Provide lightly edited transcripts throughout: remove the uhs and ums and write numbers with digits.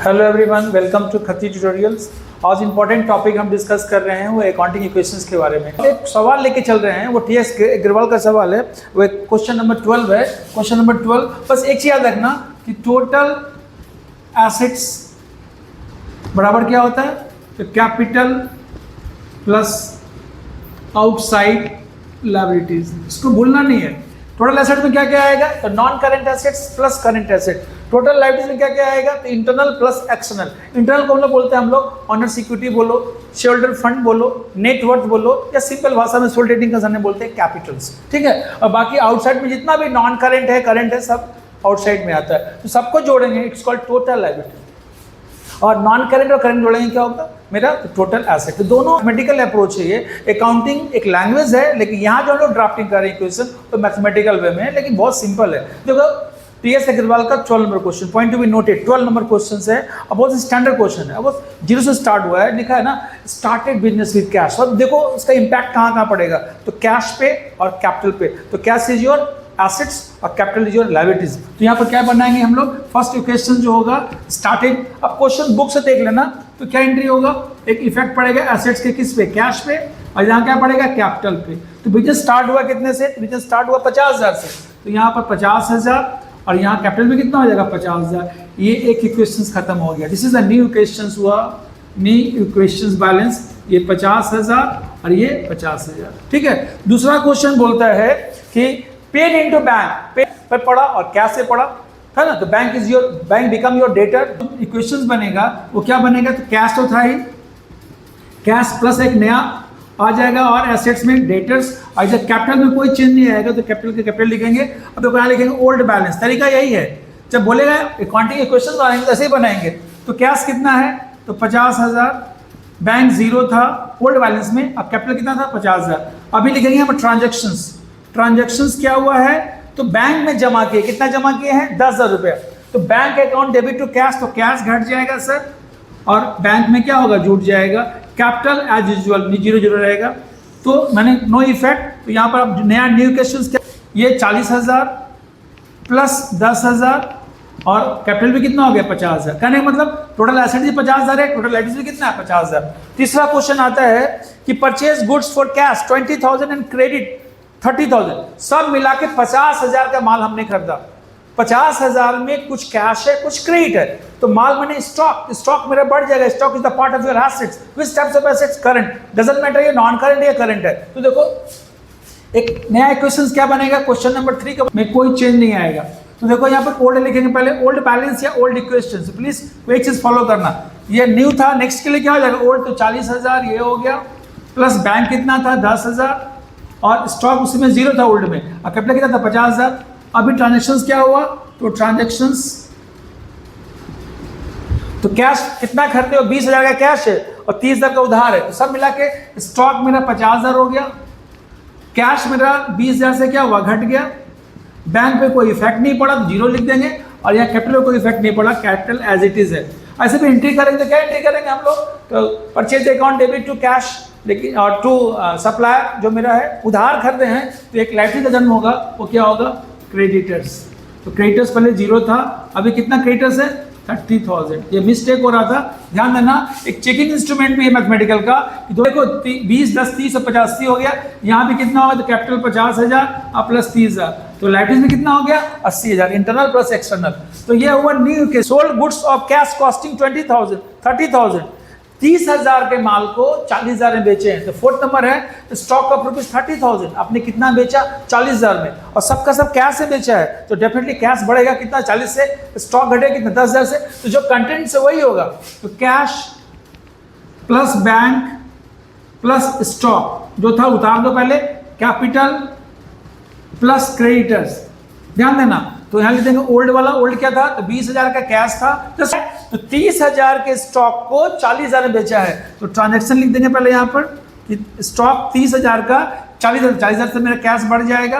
Hello everyone, welcome to Khatti tutorials. आज important topic हम discuss कर रहे हैं वो अकाउंटिंग इक्वेशंस के बारे में। एक सवाल लेके चल रहे हैं, वो टीएस अग्रवाल का सवाल है। वो एक क्वेश्चन नंबर 12 है। क्वेश्चन नंबर 12, बस एक चीज याद रखना कि टोटल एसेट्स बराबर क्या होता है, तो कैपिटल प्लस आउटसाइड लायबिलिटीज। इसको भूलना नहीं है। टोटल एसेट में क्या क्या आएगा, तो non current assets plus current asset. Total liabilities में क्या क्या आएगा, तो इंटरनल प्लस एक्सटर्नल। इंटरनल को हम लोग बोलते हैं, हम लोग ऑनर्स इक्विटी बोलो, शेयर होल्डर फंड बोलो, नेटवर्थ बोलो, या सिंपल भाषा में सोल ट्रेडिंग कंसर्न बोलते हैं कैपिटल्स। ठीक है। और बाकी आउटसाइड में जितना भी नॉन करेंट है, करंट है, सब आउटसाइड में आता है। तो सबको जोड़ेंगे, इट्स कॉल्ड टोटल लायबिलिटी। और नॉन करेंट और करेंट जोड़ेंगे, क्या होगा मेरा, तो टोटल एसेट। तो दोनों मैथमेटिकल अप्रोच है। ये अकाउंटिंग एक लैंग्वेज है, लेकिन यहाँ जो हम लोग ड्राफ्टिंग कर रहे हैं इक्वेशन तो मैथमेटिकल वे में है, लेकिन बहुत सिंपल है। देखो टीएस अग्रवाल का 12 number question, point to be noted, 12 number question है। अब बहुत स्टैंडर्ड क्वेश्चन है। अब 0 से स्टार्ट हुआ है, लिखा है ना स्टार्टेड बिजनेस विद कैश। अब देखो इसका इंपैक्ट कहाँ कहाँ पड़ेगा, तो कैश पे और कैपिटल पे। तो कैश इज योर एसेट्स और कैपिटल इज योर लायबिलिटीज। तो यहाँ पर क्या बनाएंगे हम लोग, फर्स्ट इक्वेशन जो होगा स्टार्टेड। अब क्वेश्चन बुक से देख लेना, तो क्या एंट्री होगा, एक इफेक्ट पड़ेगा एसेट्स के किस पे, कैश पे, और यहाँ क्या पड़ेगा, कैपिटल पे। तो बिजनेस स्टार्ट हुआ कितने से, बिजनेस स्टार्ट हुआ 50,000 से। तो यहाँ पर 50,000 और यहाँ कैपिटल में कितना हो जाएगा, 50,000। ये एक इक्वेशन खत्म हो गया। This is a new equation हुआ, न्यू इक्वेशन बैलेंस। ये 50,000 और ये 50,000। ठीक है। दूसरा क्वेश्चन बोलता है कि पेड इनटू बैंक, पे पर पड़ा और कैश से पड़ा, है ना। तो bank is your, bank become your debtor. Equations बनेगा वो क्या बनेगा, तो कैश तो था ही, कैश प्लस एक नया आ जाएगा और एसेट्स में डेटर्स। और जब कैपिटल में कोई चेंज नहीं आएगा तो कैपिटल के कैपिटल लिखेंगे। अब तो यहाँ लिखेंगे ओल्ड बैलेंस। तरीका यही है, जब बोलेगा अकाउंटिंग इक्वेशंस बनाएंगे तो ऐसे ही बनाएंगे। तो कैश कितना है, तो 50,000, बैंक 0 था ओल्ड बैलेंस में, अब कैपिटल कितना था, 50,000। अभी लिखेंगे यहाँ पर ट्रांजेक्शंस। ट्रांजेक्शंस क्या हुआ है, तो बैंक में जमा किए, कितना जमा किए हैं, 10,000 रुपया। तो bank account debit to cash, तो कैश घट जाएगा सर, और बैंक में क्या होगा, जुट जाएगा। कैपिटल एज यूजुअल 0 रहेगा। तो मैंने नो इफेक्ट। तो यहाँ पर अब नया न्यू क्वेश्चन क्या, ये 40,000 प्लस 10,000 और कैपिटल भी कितना हो गया, 50,000। कहने का मतलब टोटल एसेट भी 50,000 है, टोटल लायबिलिटीज भी कितना है, 50,000। तीसरा क्वेश्चन आता है कि purchase goods for cash 20,000 and credit 30,000। सब मिला के 50,000 का माल हमने खरीदा। 50,000 में कुछ कैश है, कुछ क्रेडिट है। तो माल मैंने स्टॉक, स्टॉक मेरा बढ़ जाएगा। Stock is the part of your assets. Which types of assets, current, doesn't matter ये नॉन करंट या करंट है। तो देखो एक नया इक्वेशन क्या बनेगा, क्वेश्चन नंबर 3 में कोई चेंज नहीं आएगा। तो देखो यहाँ पर ओल्ड लिखेंगे, पहले ओल्ड बैलेंस या ओल्ड इक्वेशन। प्लीज वो एक चीज फॉलो करना, ये न्यू था, नेक्स्ट के लिए क्या हो जाएगा, ओल्ड। तो 40,000 ये हो गया, प्लस बैंक कितना था, 10,000, और स्टॉक उसमें 0 था ओल्ड में, और कैपिटल कितना था, 50,000। अभी ट्रांजेक्शंस क्या हुआ, तो ट्रांजेक्शंस, तो कैश कितना खरीदते हो, 20,000 का कैश है और 30,000 का उधार है। तो सब मिला के स्टॉक मेरा 50,000 हो गया, कैश मेरा 20,000 से क्या हुआ, घट गया। बैंक पे कोई इफेक्ट नहीं पड़ा, तो 0 लिख देंगे। और यहाँ कैपिटल पे कोई इफेक्ट नहीं पड़ा, कैपिटल एज इट इज है। ऐसे भी एंट्री करेंगे तो क्या एंट्री करेंगे हम लोग, तो purchase account debit to cash, लेकिन और टू सप्लायर जो मेरा है, उधार खरीदे हैं, तो एक लायबिलिटी का जन्म होगा, वो क्या होगा, क्रेडिटर्स। तो क्रेडिटर्स पहले 0 था, अभी कितना क्रेडिटर्स है, 30,000। ये मिस्टेक हो रहा था, ध्यान देना। एक चेकिंग इंस्ट्रूमेंट भी है मैथमेटिकल का, देखो 20, 10, 30 और 50, 80 हो गया। यहाँ भी कितना होगा, तो कैपिटल 50,000 और प्लस 30,000, तो लायबिलिटीज में कितना हो गया, 80,000, इंटरनल प्लस एक्सटर्नल। तो ये हुआ न्यू के sold goods of cash costing 20,000, 30,000। 30,000 के माल को 40,000 में बेचे हैं। तो 4th नंबर है स्टॉक ऑफ रुपीज 30,000, आपने कितना बेचा, 40,000 में, और सबका सब कैश से बेचा है। तो डेफिनेटली कैश बढ़ेगा कितना, 40 से, स्टॉक घटेगा कितना, 10,000 से। तो जो कंटेंट से वही होगा। तो cash plus bank plus stock जो था उतार दो पहले, कैपिटल प्लस क्रेडिटर्स, ध्यान देना। तो यहाँ लिख देंगे ओल्ड वाला, ओल्ड क्या था, तो 20,000 का कैश था, तो 30,000 के स्टॉक को 40,000 में बेचा है। तो ट्रांजैक्शन लिख देंगे पहले यहाँ पर कि स्टॉक 30,000 का 40,000 से मेरा कैश बढ़ जाएगा।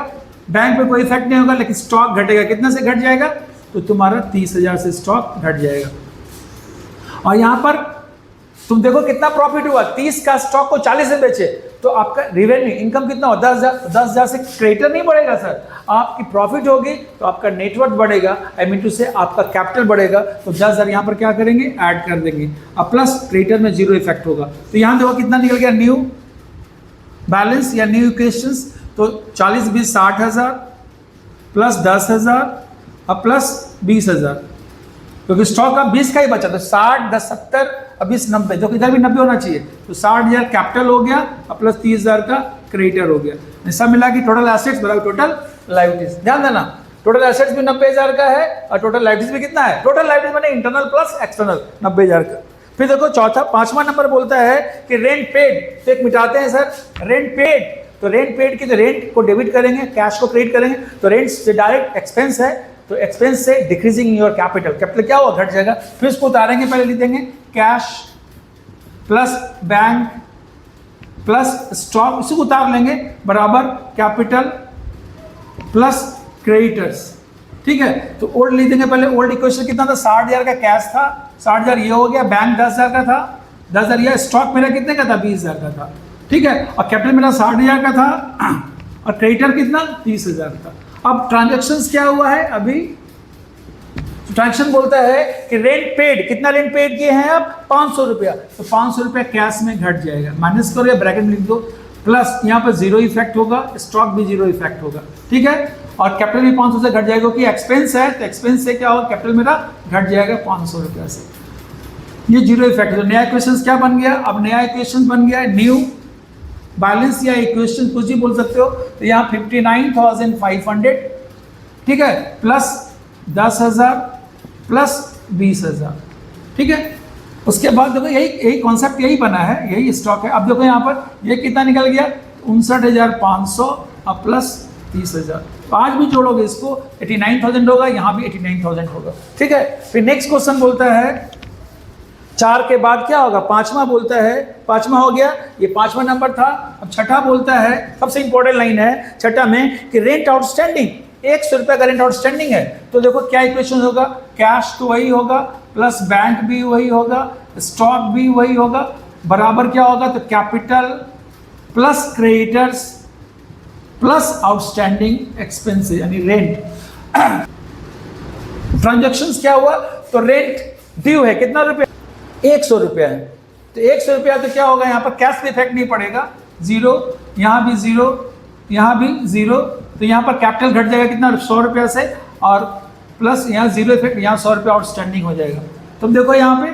बैंक पे कोई इफेक्ट नहीं होगा, लेकिन स्टॉक घटेगा, कितना से घट जाएगा, तो तुम्हारा 30,000 से स्टॉक घट जाएगा। और यहाँ पर तुम देखो कितना प्रॉफिट हुआ, 30 का स्टॉक को 40 से बेचे, तो आपका रेवेन्यू इनकम कितना हो 10,000, 10,000 से क्रेडिटर नहीं बढ़ेगा सर, आपकी प्रॉफिट होगी तो आपका नेटवर्थ बढ़ेगा, आई मीन टू से आपका कैपिटल बढ़ेगा, तो 10,000 यहाँ पर क्या करेंगे ऐड कर देंगे, अब प्लस क्रेडिटर में जीरो इफेक्ट होगा। तो यहाँ देखो कितना निकल गया न्यू बैलेंस या न्यू इक्वेशंस, तो 40 20 60,000 प्लस 10,000 अब प्लस 20,000, क्योंकि स्टॉक का 20 का ही बचा, तो 60 10 70 अब 20 90, जो इधर भी 90 होना चाहिए, तो 60,000 कैपिटल हो गया और प्लस 30,000 का क्रेडिटर हो गया। सब मिला कि टोटल एसेट्स बराबर टोटल लायबिलिटीज। ध्यान देना टोटल एसेट्स भी 90,000 का है और टोटल लायबिलिटीज भी कितना है, टोटल लायबिलिटीज माने इंटरनल प्लस एक्सटर्नल 90,000 का। फिर देखो पांचवा नंबर बोलता है कि रेंट पेड, तो एक मिटाते हैं सर, रेंट पेड, तो रेंट पेड की तो रेंट को डेबिट करेंगे, कैश को क्रेडिट करेंगे, तो रेंट से डायरेक्ट एक्सपेंस है, तो एक्सपेंस से डिक्रीजिंग योर कैपिटल, कैपिटल क्या हुआ घट जाएगा, फिर इसको उतारेंगे, पहले लिख देंगे cash plus bank plus stock, इसको उतार लेंगे बराबर कैपिटल प्लस क्रेडिटर्स, ठीक है। तो ओल्ड लिख देंगे, पहले ओल्ड इक्वेशन कितना था 60,000 का कैश था, 60,000 ये हो गया, बैंक 10,000 का था, 10,000 ये, स्टॉक मेरा कितने का था 20,000 का था, ठीक है, और कैपिटल मेरा 60,000 का था और क्रेडिटर कितना 30,000 था। अब ट्रांजैक्शंस क्या हुआ है, अभी ट्रांजैक्शन बोलता है कि रेंट पेड, कितना रेंट पेड किए हैं आप 500 रुपया, तो 500 रुपया कैश में घट जाएगा, माइनस करो या ब्रैकेट में लिख दो, प्लस यहाँ पर जीरो इफेक्ट होगा, स्टॉक भी जीरो इफेक्ट होगा, ठीक है, और कैपिटल भी 500 से घट जाएगा, क्योंकि एक्सपेंस है, तो एक्सपेंस से क्या होगा कैपिटल मेरा घट जाएगा 500 रुपया से, ये जीरो इफेक्ट। तो नया इक्वेशन क्या बन गया, अब नया इक्वेशन बन गया न्यू बैलेंस या इक्वेशन कुछ भी बोल सकते हो, तो यहाँ 59,500, ठीक है, प्लस 10,000 प्लस 20,000, ठीक है। उसके बाद देखो यही कॉन्सेप्ट यही बना है, यही स्टॉक है। अब देखो यहाँ पर ये कितना निकल गया 59,500 और प्लस 30,000, तो आज भी जोड़ोगे इसको 89,000 होगा, यहाँ भी 89,000 होगा, ठीक है। फिर नेक्स्ट क्वेश्चन बोलता है 4 के बाद क्या होगा, पांचवा बोलता है, पांचवा हो गया, ये पांचवा नंबर था। अब छठा बोलता है, सबसे इंपॉर्टेंट लाइन है छठा में कि रेंट आउटस्टैंडिंग, 100 रुपये का रेंट आउटस्टैंडिंग है, तो देखो क्या इक्वेशन होगा, कैश तो वही होगा, प्लस बैंक भी वही होगा, स्टॉक भी वही होगा, बराबर क्या होगा, तो capital plus creditors plus outstanding expenses यानी रेंट। ट्रांजैक्शंस क्या हुआ, तो रेंट ड्यू है कितना रुपया 100 रुपया है, तो 100 रुपया, तो क्या होगा यहाँ पर कैश में इफेक्ट नहीं पड़ेगा, जीरो, यहाँ भी जीरो, यहाँ भी जीरो, तो यहाँ पर कैपिटल घट जाएगा कितना 100 रुपया से, और प्लस यहाँ जीरो इफेक्ट, यहाँ 100 रुपया आउटस्टैंडिंग हो जाएगा। तो देखो यहाँ पे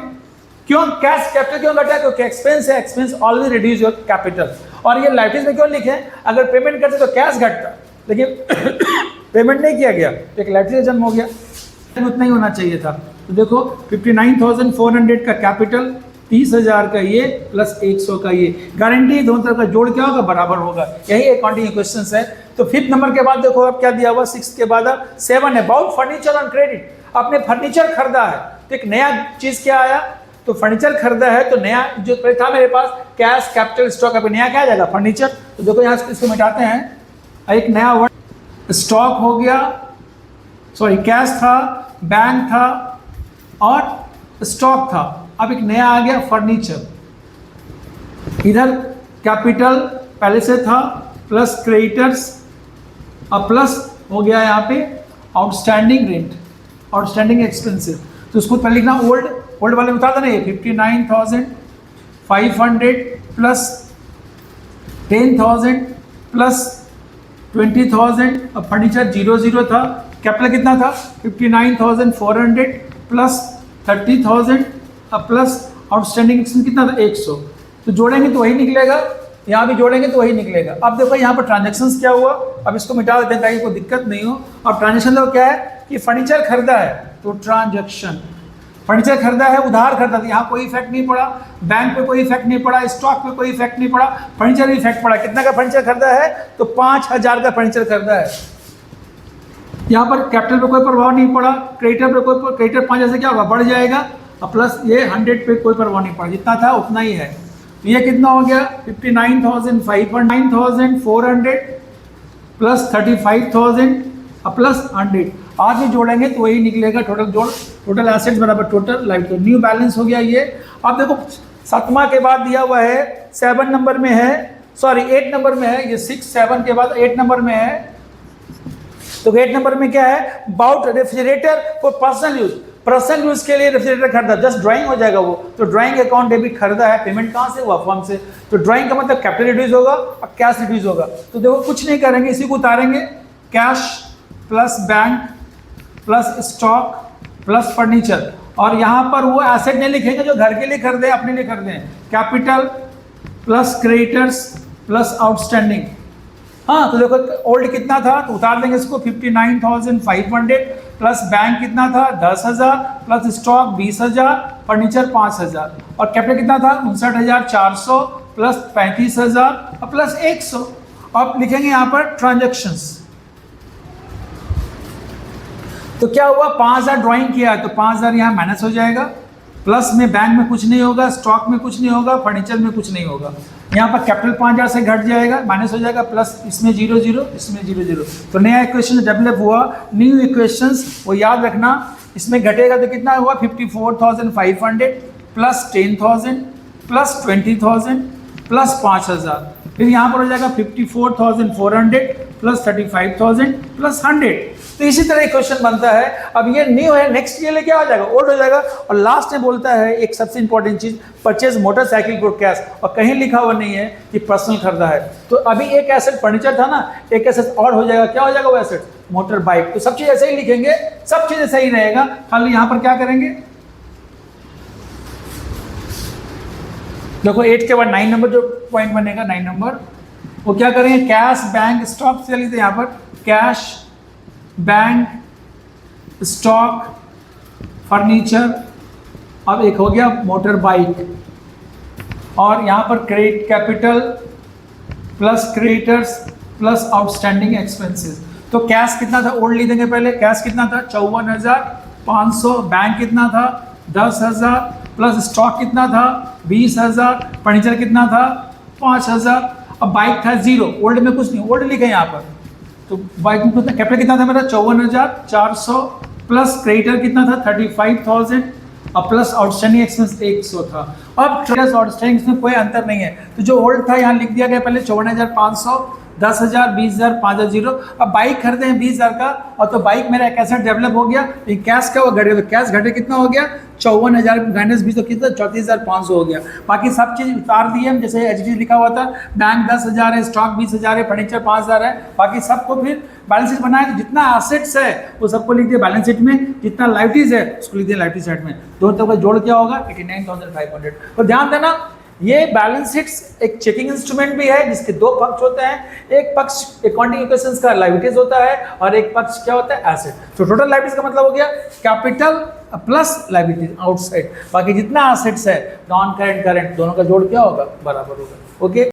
क्यों कैश कैपिटल क्यों घटा, क्योंकि एक्सपेंस है, expense always reduce your capital. और ये लाइबिलिटीज में क्यों लिखे, अगर पेमेंट करते तो कैश घटता, लेकिन पेमेंट नहीं किया गया तो एक लाइबिलिटी जन्म हो गया, उतना ही होना चाहिए था। तो देखो 59,400 का कैपिटल, 30,000 का ये प्लस 100 का ये, गारंटी दोनों तरफ का जोड़ क्या होगा बराबर होगा, यही अकाउंटिंग इक्वेशंस है। तो 5th नंबर के बाद देखो अब क्या दिया हुआ, 6th के बाद 7 है अबाउट फर्नीचर ऑन क्रेडिट, आपने फर्नीचर खरीदा है, तो एक नया चीज क्या आया, तो फर्नीचर खरीदा है, तो नया जो था मेरे पास कैश कैपिटल स्टॉक, अभी नया क्या आ जाएगा फर्नीचर। तो देखो यहाँ इसको मिटाते हैं, एक नया वर्ड स्टॉक हो गया, सॉरी कैश था, बैंक था और स्टॉक था, अब एक नया आ गया फर्नीचर। इधर कैपिटल पहले से था प्लस क्रेडिटर्स और प्लस हो गया यहाँ पे आउटस्टैंडिंग रेंट, आउटस्टैंडिंग एक्सपेंसिव, तो उसको पहले लिखना ओल्ड वाले में बता देना, ये 59,500 प्लस 10,000 प्लस 20,000, अब फर्नीचर 00 था, कैपिटल कितना था 59,400 प्लस 30,000 अब प्लस आउटस्टैंडिंग एक्सपेंस कितना था 100, तो जोड़ेंगे तो वही निकलेगा, यहाँ भी जोड़ेंगे तो वही निकलेगा। अब देखो यहाँ पर ट्रांजैक्शंस क्या हुआ, अब इसको मिटा देते हैं ताकि कोई दिक्कत नहीं हो। अब ट्रांजैक्शन तो क्या है कि फर्नीचर खरीदा है, तो ट्रांजैक्शन फर्नीचर खरीदा है, उधार खरीदा था, यहाँ कोई इफेक्ट नहीं पड़ा, बैंक पे कोई इफेक्ट नहीं पड़ा, स्टॉक पे कोई इफेक्ट नहीं पड़ा, फर्नीचर भी इफेक्ट पड़ा। कितना का फर्नीचर खरीदा है, तो 5,000 का फर्नीचर खरीदा है, यहाँ पर कैपिटल पे कोई प्रभाव नहीं पड़ा, क्रेडिटर पे कोई, क्रेडिटर 5,000 से क्या होगा बढ़ जाएगा, और प्लस ये 100 पे कोई प्रभाव नहीं पड़ा, जितना था उतना ही है। तो ये कितना हो गया 59,400 प्लस 35,000 प्लस 100, आज भी जोड़ेंगे तो वही निकलेगा, टोटल जोड़, टोटल एसेट्स बराबर टोटल लायबिलिटी, न्यू बैलेंस हो गया ये। अब देखो 7वां के बाद दिया हुआ है 7 नंबर में है सॉरी 8 नंबर में है, ये 6 7 के बाद 8 नंबर में है। तो 8 नंबर में क्या है, about refrigerator for personal use, personal use के लिए रेफ्रिजरेटर खरीदा, जस्ट ड्राइंग हो जाएगा वो। तो ड्राइंग अकाउंट डेबिट खरीदा है, पेमेंट कहाँ से हुआ, फर्म से। तो ड्राइंग का मतलब कैपिटल रिड्यूस होगा और कैश रिड्यूस होगा। तो देखो कुछ नहीं करेंगे, इसी को उतारेंगे, cash plus bank plus stock plus furniture, और यहाँ पर वो एसेट नहीं लिखेंगे जो घर के लिए खरीदे, अपने लिए खरीदे हैं। Capital plus creditors plus outstanding. हाँ तो देखो ओल्ड कितना था, तो उतार देंगे इसको 59,500 प्लस बैंक कितना था 10,000 प्लस स्टॉक 20,000 फर्नीचर 5,000 और कैपिटल कितना था 59,400 प्लस 35,000 और प्लस 100। अब लिखेंगे यहाँ पर ट्रांजेक्शन्स। तो क्या हुआ, 5,000 ड्राइंग किया है तो 5,000 यहाँ माइनस हो जाएगा, प्लस में बैंक में कुछ नहीं होगा, स्टॉक में कुछ नहीं होगा, फर्नीचर में कुछ नहीं होगा। यहाँ पर कैपिटल 5,000 से घट जाएगा, माइनस हो जाएगा, प्लस इसमें 0 0 इसमें 0 0। तो नया इक्वेशन डेवलप हुआ, न्यू इक्वेशंस वो याद रखना। इसमें घटेगा तो कितना हुआ 54,500 प्लस 10,000 प्लस 20,000 प्लस 5,000। फिर यहाँ पर हो जाएगा 54,400 प्लस 35,000 प्लस 100। तो इसी तरह क्वेश्चन बनता है। अब ये न्यू है, नेक्स्ट ईयर क्या हो जाएगा, ओल्ड हो जाएगा। और लास्ट में बोलता है एक सबसे इंपॉर्टेंट चीज, परचेज मोटरसाइकिल फॉर कैश, और कहीं लिखा हुआ नहीं है कि पर्सनल खरीदा है। तो अभी एक एसेट फर्नीचर था ना, एक एसेट और हो जाएगा, क्या हो जाएगा वो एसेट, मोटर बाइक। तो सब चीज ऐसे ही लिखेंगे, सब चीज ऐसे ही रहेगा, खाली यहाँ पर क्या करेंगे, देखो 8 के बाद 9 नंबर जो पॉइंट बनेगा, 9 नंबर वो क्या करेंगे, कैश बैंक स्टॉक से लीजिए, यहाँ पर कैश बैंक स्टॉक फर्नीचर। अब एक हो गया मोटर बाइक, और यहाँ पर credit capital plus creditors plus outstanding expenses. तो कैश कितना था, ओल्ड लिख देंगे पहले, कैश कितना था 54,500, बैंक कितना था 10,000 प्लस स्टॉक कितना था 20,000, फर्नीचर कितना था 5,000। अब बाइक था 0, ओल्ड में कुछ नहीं, ओल्ड लिखे यहाँ पर। तो बाइक में कितना, कैपिटल कितना था मेरा 54,400 प्लस क्रेडिटर कितना था 35,000 और प्लस आउटस्टैंडिंग एक्सपेंस 100 था। अब ट्रेडर्स आउटस्टैंडिंग में कोई अंतर नहीं है, तो जो ओल्ड था यहाँ लिख दिया गया पहले 54,500, 10,000, 20,000, 5,000 0। अब बाइक खरीदे हैं 20,000 का, और तो बाइक मेरा एक एसेट डेवलप हो गया। कैश का वो घटे, तो कैश घटे कितना हो गया 54,000 माइनस 20 तो कितना 34,500 हो गया। बाकी सब चीज़ उतार दिए हम, जैसे एचडी लिखा हुआ था, बैंक 10,000 है, स्टॉक 20,000 है, फर्नीचर 5,000 है। बाकी सबको फिर बैलेंस शीट बनाए, तो जितना एसेट्स है वो सबको लिख दिया बैलेंस शीट में, जितना लाइबिलिटीज है उसको लिख दिया लाइबिलिटी साइड में। दोनों तरफ का जोड़ क्या होगा 89,500। तो ध्यान देना, ये बैलेंस शीट्स एक चेकिंग इंस्ट्रूमेंट भी है जिसके दो पक्ष होते हैं। एक पक्ष अकाउंटिंग इक्वेशंस का लायबिलिटीज होता है और एक पक्ष क्या होता है एसेट। तो टोटल लायबिलिटीज का मतलब हो गया कैपिटल प्लस लायबिलिटीज आउटसाइड, बाकी जितना एसेट्स है नॉन करेंट करेंट दोनों का जोड़ क्या होगा बराबर होगा। ओके।